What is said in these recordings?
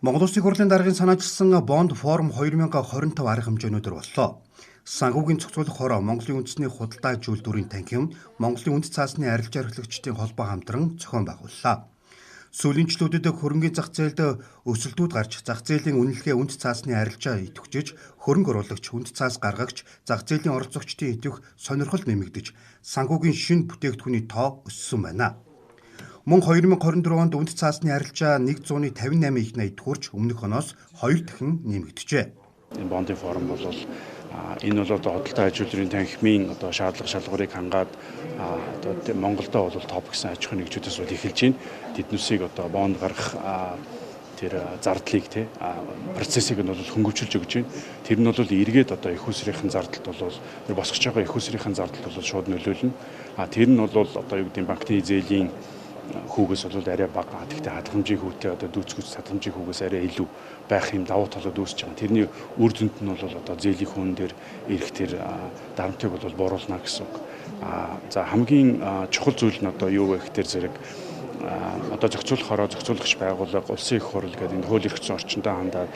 Монгол Улсын хурлын даргын санаачилсан Бонд форум 2025 арга хэмжээнүүдээр боллоо. Санхүүгийн зохицуулах хороо Монголын үндэсний худалдаа зүйлдвэрийн танхим, Монголын үндэс цаасны арилжаа эрхлэгчдийн холбоо хамтран зохион байгууллаа. Сүүлийн жилүүдэд хөрөнгөний зах зээлд өсөлтүүд гарч зах зээлийн үнэлгээ үндэс цаасны арилжаа идэвхжиж, хөрөнгө оруулагч, үндэс цаас гаргагч, зах зээлийн оролцогчдын идэвх сонирхол нэмэгдэж, санхүүгийн шинэ бүтээгдэхүүний тоо өссөн байна. Мөн 2024 онд үндэс цаасны арилжаа 158 их 80 хүрч өмнөх оноос 2 дахин нэмэгдэжээ. Энэ бондын форум бол энэ бол худалдаа аж үйлдвэрийн танхимын шаардлага шалгуурыг хангаад Монголдо бол топ гэсэн аж ахуйн нэгжүүдээс бол эхэлж байна. Тэднүсийг бонд гаргах тэр зардлыг процессыг нь бол хөнгөвчилж өгч байна. Тэр нь бол эргээд их усрынхын зардалд бол тэр босгож байгаа их усрынхын зардалд бол шууд нөлөөлнө. Тэр нь бол юу гэдэг банкны зээлийн хүүгээс бол арай бага. Гэхдээ хадгаламжийн хүүтэй дүүцгүүц хадгаламжийн хүүгээс арай илүү байх юм давуу талууд үүсэж байгаа. Тэрний үр дүнд нь бол зээлийн хүн дээр ирэх тэр дарамтыг бол бууруулна гэсэн үг. За хамгийн чухал зүйл нь юу вэ гэхээр зэрэг зохицуулах хороо зохицуулагч байгууллага улсын их хурл гэдэг энэ хууль эрх зүйн орчиндөө хандаад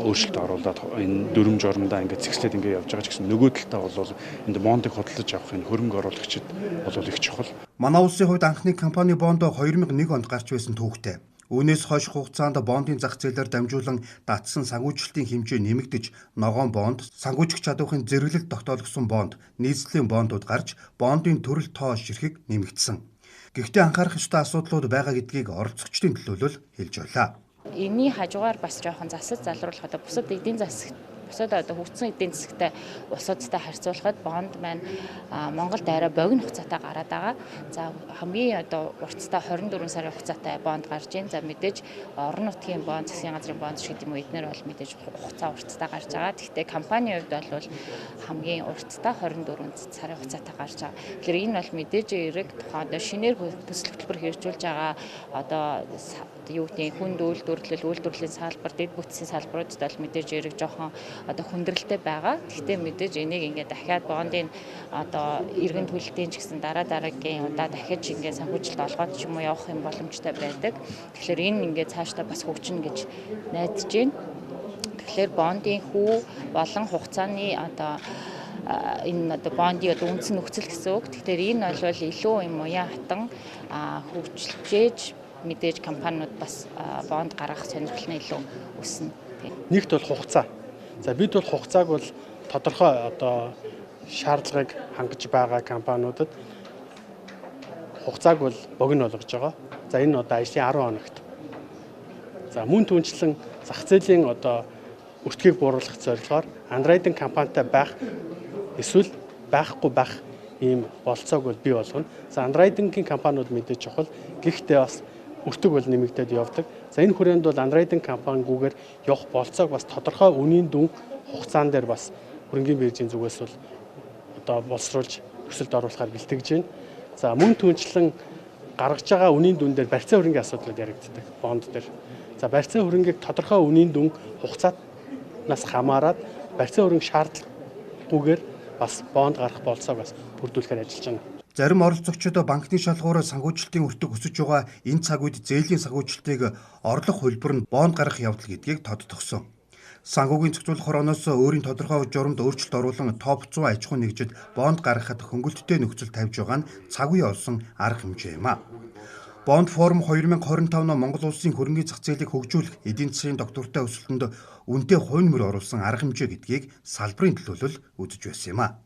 өөрчлөлт оруулаад энэ дүрм журмдаа ингээд зэгслээд ингээд явж байгаа ч гэсэн нөгөө талдаа бол энэ бондыг худалдаж авах энэ хөрөнгө оруулагчид бол их чухал. Манай улсын хувьд анхны компани бондо 2001 онд гарч байсан түүхтэй. Үүнээс хойш хугацаанд бондын зах зээлээр дамжуулан датсан санхүүжилтийн хэмжээ нэмэгдэж, ногоон бонд, санхүүжих чадварын зэрэглэлд тогтоологдсон бонд, нийслэлийн бондууд гарч, бондын төрөл тоо ширхэг нэмэгдсэн. Гэхдээ анхаарах ёстой асуудлууд байгаа гэдгийг оролцогчдын төлөөлөл хэлж байлаа. Энийний хажуугаар бас жоохон засаж залруулах бусад эдийн засаг хөгжсөн эдийн засагтай улсуудтай харьцуулахад бонд маань Монголд арай богино хугацаатай гараад байгаа. За хамгийн уртастай 24 сарын хугацаатай бонд гарч ийн. За мэдээж орон нутгийн бонд, засгийн газрын бонд гэдэг юм уу эднэр бол мэдээж хугацаа уртастай гарч байгаа. Гэхдээ компанийн хувьд бол хамгийн уртастай 24 сарын хугацаатай гарч байгаа. Тэгэхээр энэ бол мэдээж эрэг тухайн шинээр төсөл хөтөлбөр хэрэгжүүлж байгаа юу гэдэг хүнд үйлдвэрлэлийн салбар, дэд бүтцийн салбаруудад бол мэдээж эрэг жоохон хүндрэлтэй байгаа. Гэхдээ мэдээж энийг ингээд дахиад бондын иргэн төлөлтийн ч гэсэн дараагийн удаа дахиж ингээд санхүүжилт олгоод ч юм уу явах юм боломжтой байдаг. Тэгэхээр энэ ингээд цаашдаа бас хөгжинэ гэж найдаж байна. Тэгэхээр бондын хүү болон хугацааны энэ бондын үндсэн нөхцөл гэсэн үг. Тэгэхээр энэ бол илүү юм уян хатан хөгжлөж мэдээж компаниуд бас бонд гаргах сонирхол нь илүү өснө. Нэгт бол хугацаа. За бид бол хугацааг бол тодорхой шаардлагыг хангаж байгаа компаниудад хугацааг бол богино болгож байгаа. За энэ ажлын 10 хоногт. За мөн түнчлэн зах зээлийн өртгийг бууруулах зорилгоор андроидын компанитай байх эсвэл байхгүй байх ийм болцоог бол бий болгоно. За андроидын компаниуд мэдээж чухал. Гэхдээ бас өртөг бол нэмэгдээд явдаг. За энэ хүрээнд бол андроидын компанигүйгээр явах болцоог бас тодорхой үнийн дүн хугацаан дээр бас хөрөнгөний биржийн зүгээс бол боловсруулж төсөлд оруулахаар бэлтгэж байна. За мөн түнчлэн гаргаж байгаа үнийн дүн дээр барьцаа хөрөнгөний асуудлууд яригддаг бонд дээр. За барьцаа хөрөнгийг тодорхой үнийн дүн хугацаанаас хамаарат барьцаа хөрөнгө шаардлагагүйгээр бас бонд гарах болцоог бас бүрдүүлэхээр ажиллаж байна. Зарим оролцогчид банкны шалгуураар санхүүжилтийн өртөг өсөж байгаа энэ цаг үед зээлийн санхүүжилтийг орлох хөлбөр нь бонд гаргах явдал гэдгийг тодтогсон. Санхүүгийн зохицуулах хорооноос өөрийн тодорхой журамд өөрчлөлт оруулан топ 100 аж ахуйн нэгжид бонд гаргахад хөнгөлөлттэй нөхцөл тавьж байгаа нь цаг үе олсон арга хэмжээ юм а. Бонд форум 2025 он Монгол улсын хөрөнгөний зах зээлийг хөгжүүлэх эдийн засгийн доктортой өсөлтөнд үнэтэй хувь нэмэр оруулсан арга хэмжээ гэдгийг салбарын төлөөлөл үзэж байсан юм а.